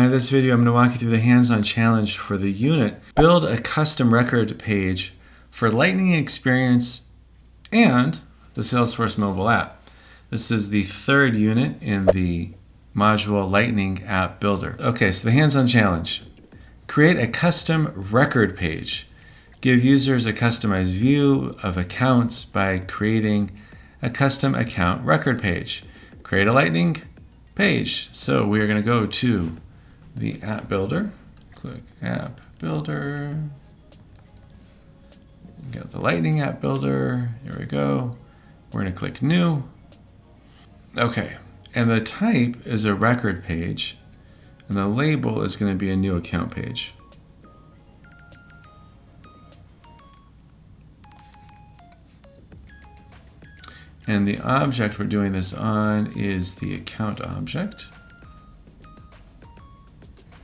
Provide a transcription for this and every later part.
In this video, I'm going to walk you through the hands-on challenge for the unit. Build a custom record page for Lightning Experience and the Salesforce Mobile App. This is the third unit in the module Lightning App Builder. Okay, so the hands-on challenge. Create a custom record page. Give users a customized view of accounts by creating a custom account record page. Create a Lightning page. So we are going to go to the App Builder. Click App Builder. Get the Lightning App Builder. Here we go. We're going to click New. Okay, and the type is a record page, and the label is going to be a new account page. And the object we're doing this on is the account object.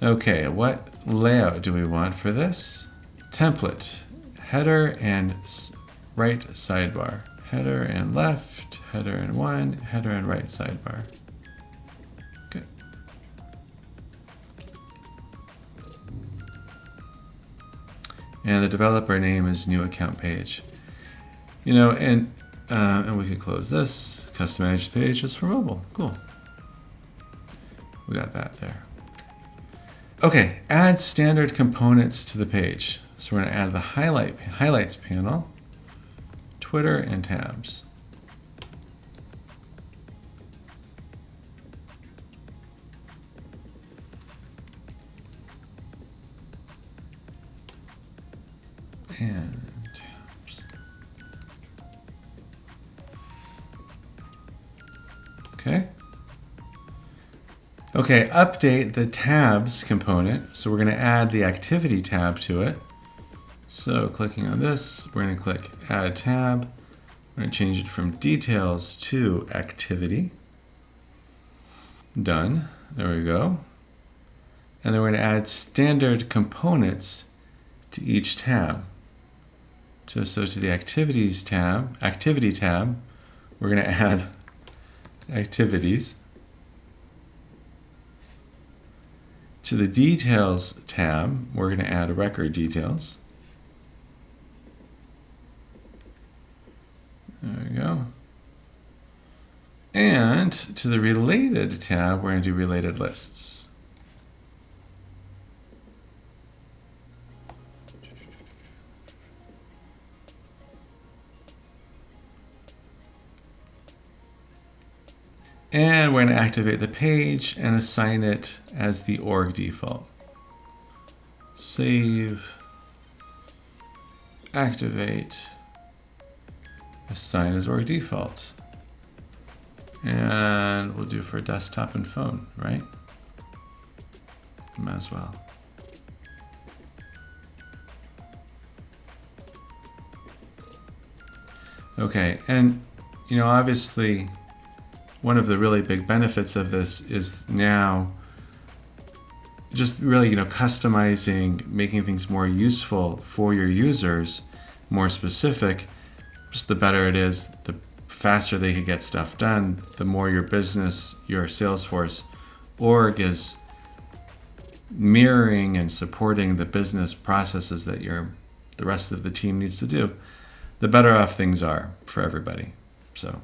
Okay, what layout do we want for this? Template, header and right sidebar. Header and left, header and one, header and right sidebar. Good. And the developer name is new account page. You know, and we could close this. Custom managed page is for mobile. Cool. We got that there. Okay, add standard components to the page. So we're going to add the highlights panel, Twitter, and tabs. And tabs. Okay. Okay, update the tabs component. So we're going to add the activity tab to it. So clicking on this, we're going to click Add Tab. We're going to change it from Details to Activity. Done. There we go. And then we're going to add standard components to each tab. So to the Activity tab, we're going to add Activities. To the Details tab, we're going to add record details. There we go. And to the Related tab, we're going to do related lists. And we're going to activate the page and assign it as the org default. Save, activate, assign as org default. And we'll do for desktop and phone, right? Might as well. Okay, and you know, obviously, one of the really big benefits of this is now just really, you know, customizing, making things more useful for your users, more specific. Just the better it is, the faster they can get stuff done, the more your business, your Salesforce org is mirroring and supporting the business processes that the rest of the team needs to do, the better off things are for everybody. So